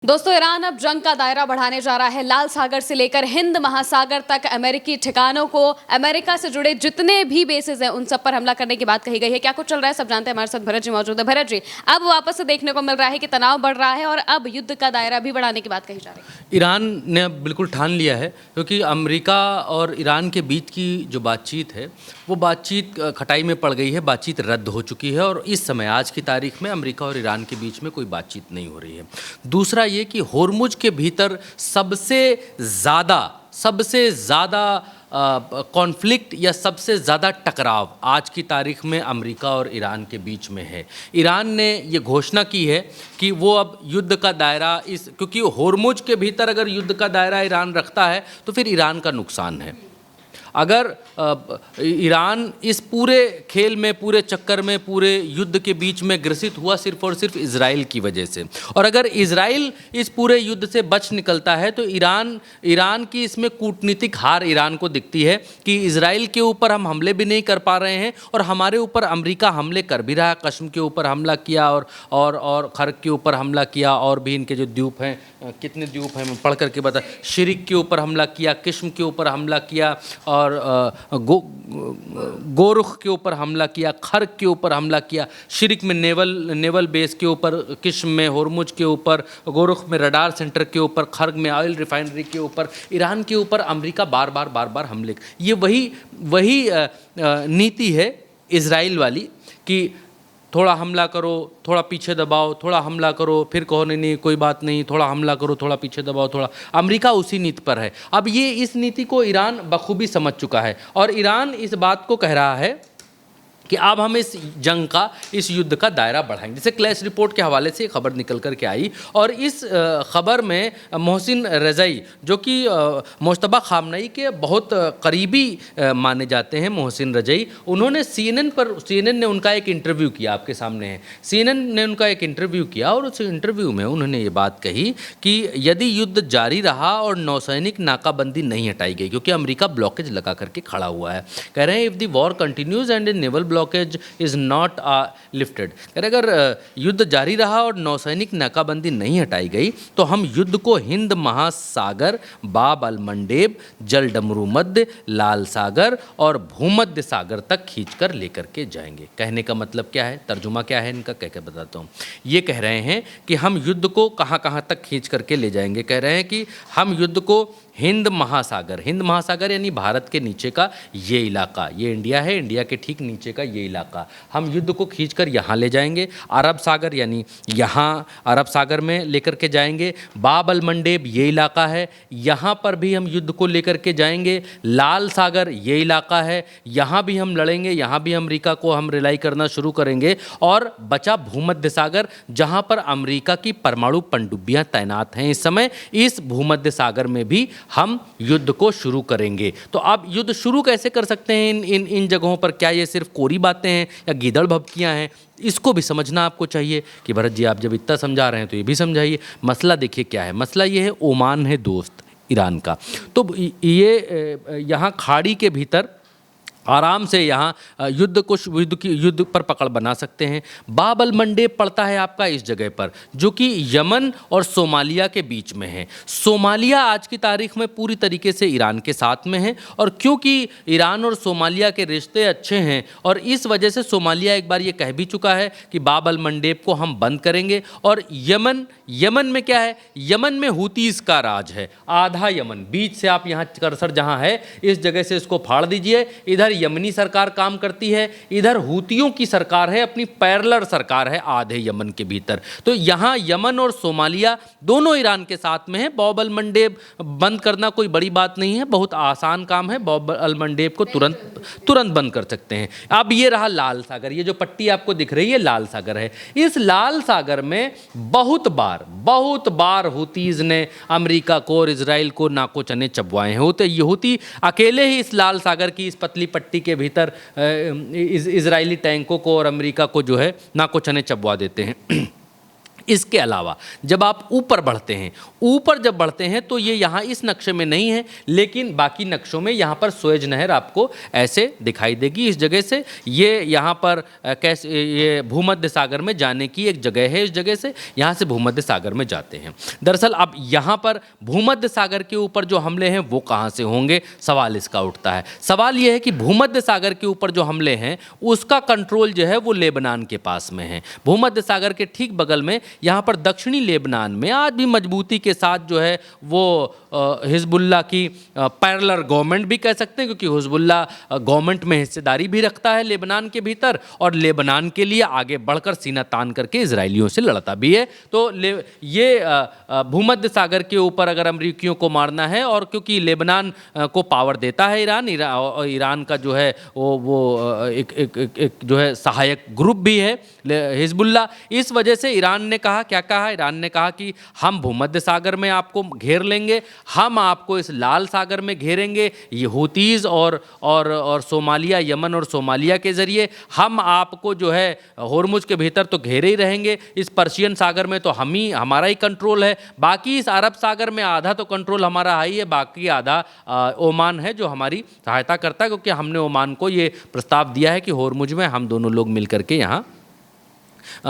दोस्तों, ईरान अब जंग का दायरा बढ़ाने जा रहा है। लाल सागर से लेकर हिंद महासागर तक अमेरिकी ठिकानों को, अमेरिका से जुड़े जितने भी बेसेस हैं उन सब पर हमला करने की बात कही गई है। क्या कुछ चल रहा है सब जानते हैं। हमारे साथ भरत जी मौजूद है। भरत जी, अब वापस से देखने को मिल रहा है कि तनाव बढ़ रहा है और अब युद्ध का दायरा भी बढ़ाने की बात कही जा रही है। ईरान ने अब बिल्कुल ठान लिया है, क्योंकि अमेरिका और ईरान के बीच की जो बातचीत है वो बातचीत खटाई में पड़ गई है, बातचीत रद्द हो चुकी है और इस समय आज की तारीख में अमेरिका और ईरान के बीच में कोई बातचीत नहीं हो रही है। दूसरा ये कि होर्मुज के भीतर सबसे ज़्यादा कॉन्फ्लिक्ट या सबसे ज़्यादा टकराव आज की तारीख में अमेरिका और ईरान के बीच में है। ईरान ने ये घोषणा की है कि वो अब युद्ध का दायरा क्योंकि होर्मुज के भीतर अगर युद्ध का दायरा ईरान रखता है तो फिर ईरान का नुकसान है। अगर ईरान इस पूरे खेल में, पूरे चक्कर में, पूरे युद्ध के बीच में ग्रसित हुआ सिर्फ और सिर्फ इजराइल की वजह से, और अगर इजराइल इस पूरे युद्ध से बच निकलता है तो ईरान की इसमें कूटनीतिक हार ईरान को दिखती है कि इजराइल के ऊपर हम हमले भी नहीं कर पा रहे हैं और हमारे ऊपर अमेरिका हमले कर भी रहा है। कश्म के ऊपर हमला किया और खर्क के ऊपर हमला किया, और भी इनके जो द्वीप हैं, कितने द्वीप हैं मैं पढ़ करके बता, शिरिक के ऊपर हमला किया, किस्म के ऊपर हमला किया और गोरुख के ऊपर हमला किया, खर्क के ऊपर हमला किया, शिरिक में नेवल बेस के ऊपर, किस्म में होर्मुज के ऊपर, गोरुख में रडार सेंटर के ऊपर, खर्क में ऑयल रिफाइनरी के ऊपर, ईरान के ऊपर अमेरिका बार बार हमले। ये वही नीति है इजराइल वाली कि थोड़ा हमला करो, थोड़ा पीछे दबाओ, थोड़ा हमला करो, फिर कहो नहीं कोई बात नहीं, थोड़ा हमला करो, थोड़ा पीछे दबाओ, थोड़ा। अमेरिका उसी नीति पर है। अब ये इस नीति को ईरान बखूबी समझ चुका है और ईरान इस बात को कह रहा है कि अब हम इस जंग का, इस युद्ध का दायरा बढ़ाएंगे। जैसे क्लैश रिपोर्ट के हवाले से खबर निकल कर के आई और इस खबर में मोहसिन रज़ाई, जो कि मुश्तबा खामनई के बहुत करीबी माने जाते हैं, मोहसिन रज़ाई, उन्होंने CNN ने उनका एक इंटरव्यू किया, आपके सामने है। CNN ने उनका एक इंटरव्यू किया और उस इंटरव्यू में उन्होंने ये बात कही कि यदि युद्ध जारी रहा और नौसैनिक नाकाबंदी नहीं हटाई गई, क्योंकि अमेरिका ब्लॉकेज लगा करके खड़ा हुआ है, कह रहे हैं if the war continues and naval blockage is not lifted, अगर युद्ध जारी रहा और नौसैनिक नाकाबंदी नहीं हटाई गई तो हम युद्ध को हिंद महासागर, बाब अल मंडेब, जलडमरू मध्य, लाल सागर और भूमध्य सागर तक खींचकर लेकर के जाएंगे। कहने का मतलब क्या है, तर्जुमा क्या है इनका, कह के बताता हूँ। ये कह रहे हैं कि हम युद्ध को कहाँ कहाँ तक खींच करके ले जाएंगे। कह रहे हैं कि हम युद्ध को हिंद महासागर यानी भारत के नीचे का ये इलाका, ये इंडिया है, इंडिया के ठीक नीचे का ये इलाका, हम युद्ध को खींचकर यहाँ ले जाएंगे। अरब सागर यानी यहाँ अरब सागर में लेकर के जाएंगे। बाब अल मंडेब ये इलाका है, यहाँ पर भी हम युद्ध को लेकर के जाएंगे। लाल सागर ये इलाका है, यहाँ भी हम लड़ेंगे, यहाँ भी अमेरिका को हम रिलाई करना शुरू करेंगे। और बचा भूमध्य सागर, जहाँ पर अमेरिका की परमाणु पनडुब्बियाँ तैनात हैं इस समय, इस भूमध्य सागर में भी हम युद्ध को शुरू करेंगे। तो आप युद्ध शुरू कैसे कर सकते हैं इन जगहों पर? क्या ये सिर्फ कोरी बातें हैं या गीदड़ भभकियाँ हैं? इसको भी समझना आपको चाहिए कि भरत जी, आप जब इतना समझा रहे हैं तो ये भी समझाइए। मसला देखिए क्या है। मसला ये है, ओमान है दोस्त ईरान का, तो ये यहाँ खाड़ी के भीतर आराम से यहाँ युद्ध पर पकड़ बना सकते हैं। बाब अल मंडेब पड़ता है आपका इस जगह पर, जो कि यमन और सोमालिया के बीच में है। सोमालिया आज की तारीख में पूरी तरीके से ईरान के साथ में है, और क्योंकि ईरान और सोमालिया के रिश्ते अच्छे हैं और इस वजह से सोमालिया एक बार ये कह भी चुका है कि बाब अल मंडेब को हम बंद करेंगे। और यमन में क्या है, यमन में हुतीस का राज है। आधा यमन, बीच से आप यहाँ कर्सर जहाँ है इस जगह से इसको फाड़ दीजिए, इधर यमनी सरकार काम करती है, इधर हूतियों की सरकार है, अपनी पैरेलल सरकार है आधे यमन के भीतर। तो यहाँ यमन और सोमालिया दोनों ईरान के साथ में है। बाब अल मंडेब बंद करना कोई बड़ी बात नहीं है, बहुत आसान काम है। बाब अल मंडेब को तुरंत बंद कर सकते हैं। अब ये रहा लाल सागर, ये जो पट्टी आपको दिख रही है लाल सागर है। इस लाल सागर में बहुत बार हुतीज ने अमेरिका को और इजराइल को नाको चने चबवाए हैं। ये हुती अकेले ही इस लाल सागर की इस पतली पट्टी के भीतर इजरायली टैंकों को और अमेरिका को जो है नाको चने चबवा देते हैं। इसके अलावा जब आप ऊपर बढ़ते हैं, ऊपर जब बढ़ते हैं तो ये यहाँ इस नक्शे में नहीं है, लेकिन बाकी नक्शों में यहाँ पर सुएज नहर आपको ऐसे दिखाई देगी। इस जगह से ये यहाँ पर कैसे ये भूमध्य सागर में जाने की एक जगह है। इस जगह से यहाँ से भूमध्य सागर में जाते हैं। दरअसल अब यहाँ पर भूमध्य सागर के ऊपर जो हमले हैं वो कहाँ से होंगे, सवाल इसका उठता है। सवाल ये है कि भूमध्य सागर के ऊपर जो हमले हैं उसका कंट्रोल जो है वो लेबनान के पास में है। भूमध्य सागर के ठीक बगल में यहाँ पर दक्षिणी लेबनान में आज भी मजबूती के साथ जो है वो हिजबुल्लाह की पैरेलल गवर्नमेंट भी कह सकते हैं, क्योंकि हिजबुल्लाह गवर्नमेंट में हिस्सेदारी भी रखता है लेबनान के भीतर, और लेबनान के लिए आगे बढ़कर सीना तान करके इजरायलियों से लड़ता भी है। तो ये भूमध्य सागर के ऊपर अगर अमरीकियों को मारना है, और क्योंकि लेबनान को पावर देता है ईरान का जो है वो एक जो है सहायक ग्रुप भी है हिजबुल्लाह, इस वजह से ईरान ने कहा, क्या कहा, ईरान ने कहा कि हम भूमध्य सागर में आपको घेर लेंगे, हम आपको इस लाल सागर में घेरेंगे, ये हूतीज़ और सोमालिया, यमन और सोमालिया के ज़रिए हम आपको जो है होर्मुज के भीतर तो घेरे ही रहेंगे, इस पर्शियन सागर में तो हमारा ही कंट्रोल है, बाकी इस अरब सागर में आधा तो कंट्रोल हमारा ही है, बाकी आधा ओमान है जो हमारी सहायता करता है, क्योंकि हमने ओमान को ये प्रस्ताव दिया है कि होर्मुज में हम दोनों लोग मिलकर के यहाँ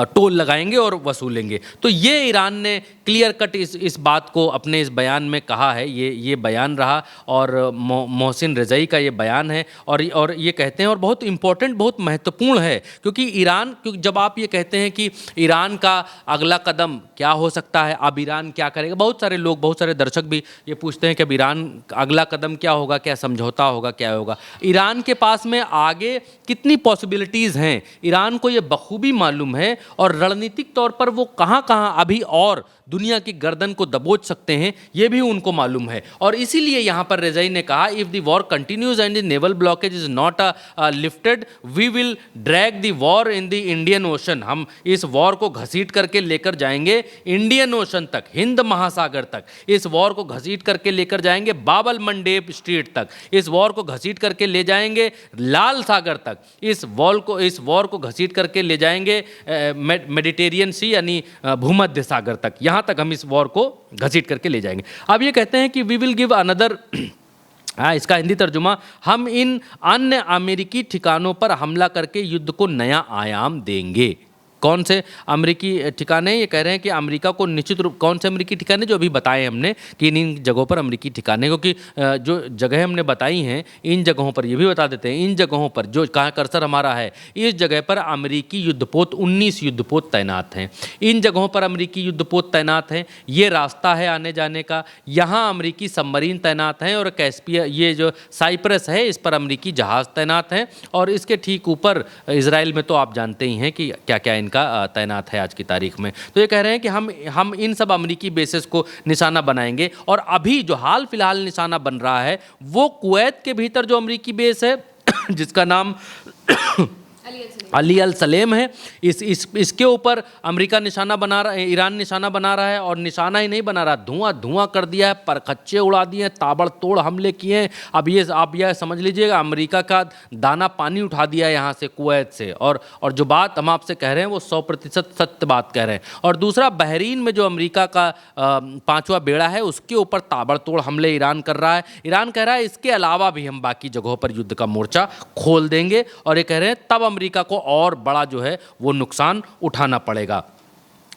टोल लगाएंगे और वसूलेंगे। तो ये ईरान ने क्लियर कट इस बात को अपने इस बयान में कहा है। ये बयान रहा, और मोहसिन रज़ाई का ये बयान है, और ये कहते हैं, और बहुत इम्पोर्टेंट, बहुत महत्वपूर्ण है, क्योंकि जब आप ये कहते हैं कि ईरान का अगला कदम क्या हो सकता है, अब ईरान क्या करेगा, बहुत सारे लोग, बहुत सारे दर्शक भी ये पूछते हैं कि अब ईरान अगला कदम क्या होगा, क्या समझौता होगा, क्या होगा। ईरान के पास में आगे कितनी पॉसिबिलिटीज़ हैं ईरान को ये बखूबी मालूम है, और रणनीतिक तौर पर वो कहाँ कहाँ अभी और दुनिया की गर्दन को दबोच सकते हैं ये भी उनको मालूम है। और इसीलिए यहाँ पर रज़ाई ने कहा, if the war continues and the naval blockage is not lifted we will drag the war in the Indian ocean. हम इस वॉर को घसीट करके लेकर जाएंगे इंडियन ओशन तक, हिंद महासागर तक, इस वॉर को घसीट करके लेकर जाएंगे बाबल मंडेब स्ट्रीट तक, इस वॉर को घसीट करके ले जाएंगे लाल सागर तक, इस वॉर को घसीट करके ले जाएंगे मेडिटेरियन सी यानी भूमध्य सागर तक, यहाँ तक हम इस वॉर को घसीट करके ले जाएंगे। अब ये कहते हैं कि वी विल गिव अनदर इसका हिंदी तर्जुमा, हम इन अन्य अमेरिकी ठिकानों पर हमला करके युद्ध को नया आयाम देंगे। कौन से अमेरिकी ठिकाने, ये कह रहे हैं कि अमेरिका को निश्चित रूप, कौन से अमेरिकी ठिकाने, जो अभी बताए हमने कि इन जगहों पर अमेरिकी ठिकाने, क्योंकि जो जगह हमने बताई हैं इन जगहों पर, ये भी बता देते हैं, इन जगहों पर जो कहाँ कर्सर हमारा है, इस जगह पर अमेरिकी युद्धपोत 19 युद्धपोत तैनात हैं। इन जगहों पर अमेरिकी युद्धपोत तैनात हैं, ये रास्ता है आने जाने का, यहाँ अमेरिकी सबमरीन तैनात हैं, और कैस्पिया, ये जो साइप्रस है, इस पर अमेरिकी जहाज़ तैनात हैं, और इसके ठीक ऊपर इजराइल में तो आप जानते ही हैं कि क्या क्या का तैनात है आज की तारीख में। तो ये कह रहे हैं कि हम इन सब अमेरिकी बेसेस को निशाना बनाएंगे, और अभी जो हाल फिलहाल निशाना बन रहा है वो कुवैत के भीतर जो अमेरिकी बेस है जिसका नाम अली अल सलेम है, इसके ऊपर अमेरिका निशाना बना रहा है, ईरान निशाना बना रहा है, और निशाना ही नहीं बना रहा, धुआं कर दिया है, परखच्चे उड़ा दिए हैं, ताबड़तोड़ हमले किए हैं। अब ये आप यह समझ लीजिएगा अमेरिका का दाना पानी उठा दिया है यहाँ से, कुवैत से, और जो बात हम आपसे कह रहे हैं वो 100% सत्य बात कह रहे हैं। और दूसरा, बहरीन में जो अमेरिका का 5वां बेड़ा है उसके ऊपर ताबड़तोड़ हमले ईरान कर रहा है। ईरान कह रहा है इसके अलावा भी हम बाकी जगहों पर युद्ध का मोर्चा खोल देंगे, और ये कह रहे हैं तब अमेरिका को और बड़ा जो है वो नुकसान उठाना पड़ेगा।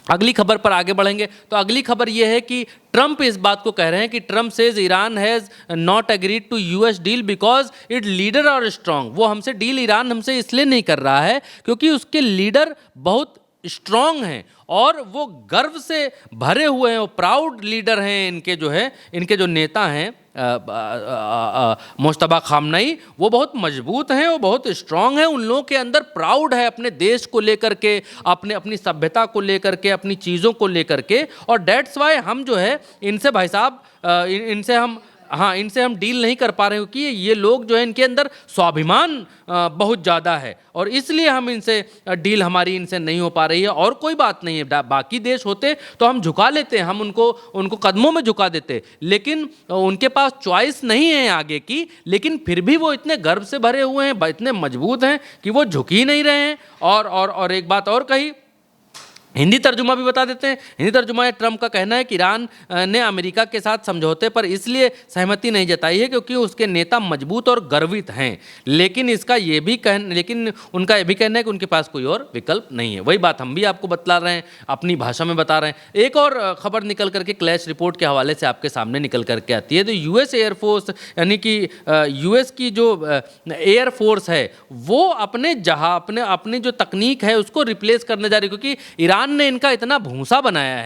अगली खबर पर आगे बढ़ेंगे तो अगली खबर यह है कि ट्रंप इस बात को कह रहे हैं कि Trump says Iran has not agreed to US deal because it leader are strong. वो हमसे डील, ईरान हमसे इसलिए नहीं कर रहा है क्योंकि उसके लीडर बहुत स्ट्रांग हैं और वो गर्व से भरे हुए हैं, वो प्राउड लीडर हैं। इनके जो नेता हैं मुश्तबा खामनई, वो बहुत मजबूत हैं, वो बहुत स्ट्रांग हैं। उन लोगों के अंदर प्राउड है अपने देश को लेकर के, अपनी सभ्यता को लेकर के, अपनी चीज़ों को लेकर के, और डेट्स वाई हम जो है इनसे भाई साहब इनसे हम डील नहीं कर पा रहे क्योंकि ये लोग जो है इनके अंदर स्वाभिमान बहुत ज़्यादा है और इसलिए हम इनसे डील हमारी इनसे नहीं हो पा रही है। और कोई बात नहीं है, बाकी देश होते तो हम झुका लेते, हम उनको कदमों में झुका देते, लेकिन उनके पास चॉइस नहीं है आगे की। लेकिन फिर भी वो इतने गर्व से भरे हुए हैं, इतने मजबूत हैं कि वो झुक ही नहीं रहे हैं। और एक बात और कही हिंदी तर्जुमा भी बता देते हैं। हिंदी तर्जुमा है, ट्रंप का कहना है कि ईरान ने अमेरिका के साथ समझौते पर इसलिए सहमति नहीं जताई है क्योंकि उसके नेता मजबूत और गर्वित हैं, लेकिन उनका ये भी कहना है कि उनके पास कोई और विकल्प नहीं है। वही बात हम भी आपको बतला रहे हैं, अपनी भाषा में बता रहे हैं। एक और खबर निकल करके क्लैश रिपोर्ट के हवाले से आपके सामने निकल करके आती है। तो यूएस एयरफोर्स यानी कि यूएस की जो एयरफोर्स है वो अपनी जो तकनीक है उसको रिप्लेस करने जा रही है, क्योंकि ईरान ने इनका इतना भूसा बनाया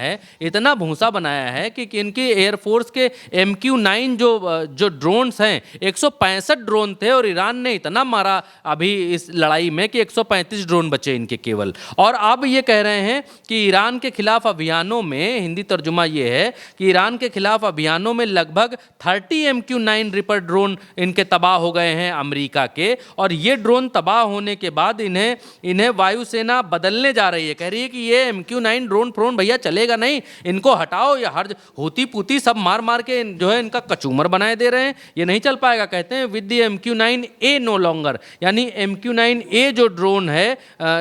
है कि इनकी एयरफोर्स के MQ-9 जो ड्रोन्स हैं, 165 ड्रोन थे और ईरान ने इतना मारा अभी इस लड़ाई में कि 135 ड्रोन बचे इनके केवल। और अब ये कह रहे हैं कि ईरान के खिलाफ अभियानों में, हिंदी तर्जुमा ये है कि ईरान के खिलाफ अभियानों में लगभग 30 MQ-9 रिपर ड्रोन इनके तबाह हो गए हैं अमेरिका के। और ये ड्रोन तबाह होने के बाद इन्हें वायुसेना बदलने जा रही है। कह रही है कि ये MQ-9 ड्रोन भैया चलेगा नहीं, इनको हटाओ, या हर होती पूती सब मार के जो है इनका कचूमर बनाए दे रहे हैं, ये नहीं चल पाएगा। कहते हैं with the MQ-9A no longer, यानी MQ-9A जो ड्रोन है,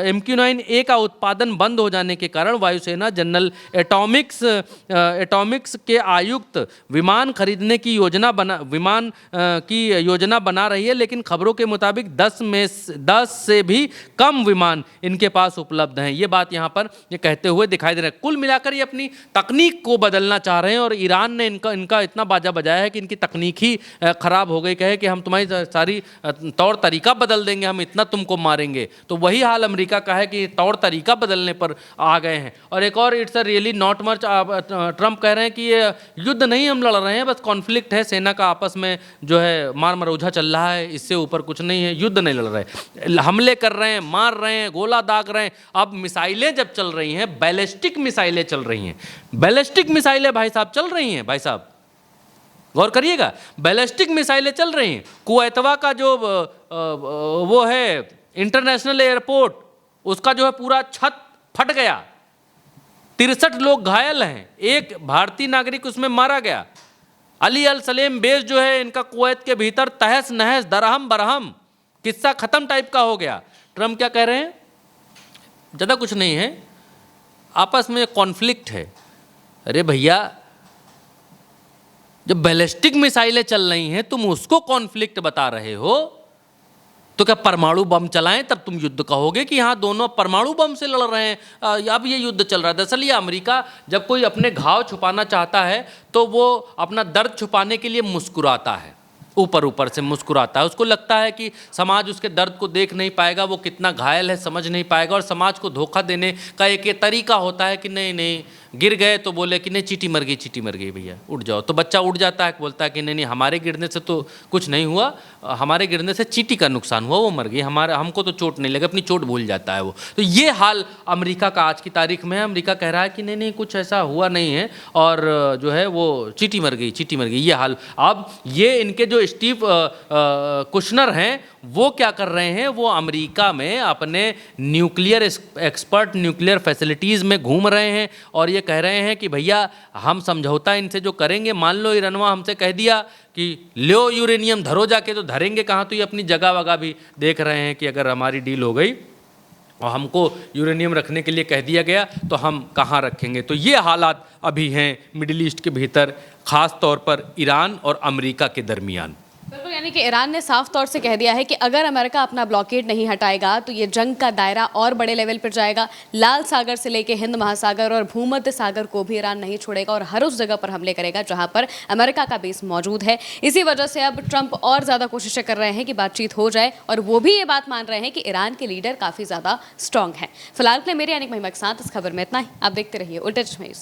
MQ-9A का उत्पादन बंद हो जाने के कारण वायुसेना जनरल एटॉमिक्स के आयुक्त विमान खरीदने की योजना बना रही है, लेकिन खबरों के मुताबिक 10 से भी कम विमान इनके पास उपलब्ध हैं। ये बात यहाँ पर ये कहते हुए दिखाई दे रहा है। कुल मिलाकर ये अपनी तकनीक को बदलना चाह रहे हैं और ईरान ने इनका इतना बाजा बजाया है कि इनकी तकनीक ही खराब हो गई। कहे कि हम तुम्हारी सारी तौर तरीका बदल देंगे, हम इतना तुमको मारेंगे। तो वही हाल अमेरिका का है कि तौर तरीका बदलने पर आ गए हैं। और एक और, it's a really not much, Trump कह रहे हैं कि ये युद्ध नहीं हम लड़ रहे हैं, बस कॉन्फ्लिक्ट है, सेना का आपस में जो है मार मरौझा चल रहा है, इससे ऊपर कुछ नहीं है, युद्ध नहीं लड़ रहे, हमले कर रहे हैं, मार रहे हैं, गोला दाग रहे हैं। अब मिसाइलें जब चल रही हैं, बैलिस्टिक मिसाइलें चल रही हैं, बैलिस्टिक मिसाइलें भाई साहब चल रही हैं, भाई साहब गौर करिएगा, बैलिस्टिक मिसाइलें चल रही हैं। कुवैतवा का जो वो है इंटरनेशनल एयरपोर्ट, उसका जो है पूरा छत फट गया, 63 लोग घायल हैं, एक भारतीय नागरिक उसमें मारा गया। अली अल सलेम बेस जो है इनका कुवैत के भीतर तहस नहस, दरहम बरहम, किस्सा खत्म टाइप का हो गया। ट्रंप क्या कह रहे हैं? ज़्यादा कुछ नहीं है, आपस में कॉन्फ्लिक्ट है। अरे भैया, जब बैलिस्टिक मिसाइलें चल रही हैं तुम उसको कॉन्फ्लिक्ट बता रहे हो, तो क्या परमाणु बम चलाएं तब तुम युद्ध कहोगे कि हाँ दोनों परमाणु बम से लड़ रहे हैं, अब ये युद्ध चल रहा है। दरअसल ये अमेरिका जब कोई अपने घाव छुपाना चाहता है तो वो अपना दर्द छुपाने के लिए मुस्कुराता है, ऊपर से मुस्कुराता है। उसको लगता है कि समाज उसके दर्द को देख नहीं पाएगा, वो कितना घायल है समझ नहीं पाएगा, और समाज को धोखा देने का एक ये तरीका होता है कि नहीं गिर गए तो बोले कि नहीं चींटी मर गई भैया, उठ जाओ। तो बच्चा उठ जाता है, बोलता है कि नहीं हमारे गिरने से तो कुछ नहीं हुआ, हमारे गिरने से चींटी का नुकसान हुआ, वो मर गई, हमको तो चोट नहीं लगी, अपनी चोट भूल जाता है वो। तो ये हाल अमेरिका का आज की तारीख में है। अमेरिका कह रहा है कि नहीं कुछ ऐसा हुआ नहीं है, और जो है वो चींटी मर गई, ये हाल। अब ये इनके जो स्टीव कुशनर हैं वो क्या कर रहे हैं, वो अमेरिका में अपने न्यूक्लियर एक्सपर्ट न्यूक्लियर फैसिलिटीज़ में घूम रहे हैं और ये कह रहे हैं कि भैया हम समझौता इनसे जो करेंगे, मान लो ईरानवा हमसे कह दिया कि लो यूरेनियम धरो जाके, तो धरेंगे कहाँ? तो ये अपनी जगह वगह भी देख रहे हैं कि अगर हमारी डील हो गई और हमको यूरेनियम रखने के लिए कह दिया गया तो हम कहाँ रखेंगे। तो ये हालात अभी हैं मिडिल ईस्ट के भीतर, ख़ास तौर पर ईरान और अमेरिका के दरमियान। बिल्कुल, यानी कि ईरान ने साफ तौर से कह दिया है कि अगर अमेरिका अपना ब्लॉकेड नहीं हटाएगा तो ये जंग का दायरा और बड़े लेवल पर जाएगा। लाल सागर से लेकर हिंद महासागर और भूमध्य सागर को भी ईरान नहीं छोड़ेगा और हर उस जगह पर हमले करेगा जहां पर अमेरिका का बेस मौजूद है। इसी वजह से अब ट्रंप और ज़्यादा कोशिशें कर रहे हैं कि बातचीत हो जाए, और वो भी ये बात मान रहे हैं कि ईरान के लीडर काफ़ी ज़्यादा स्ट्रांग हैं। फिलहाल के लिए मेरी यानी महिमा के साथ इस खबर में इतना ही। आप देखते रहिए उल्टे चश्मे।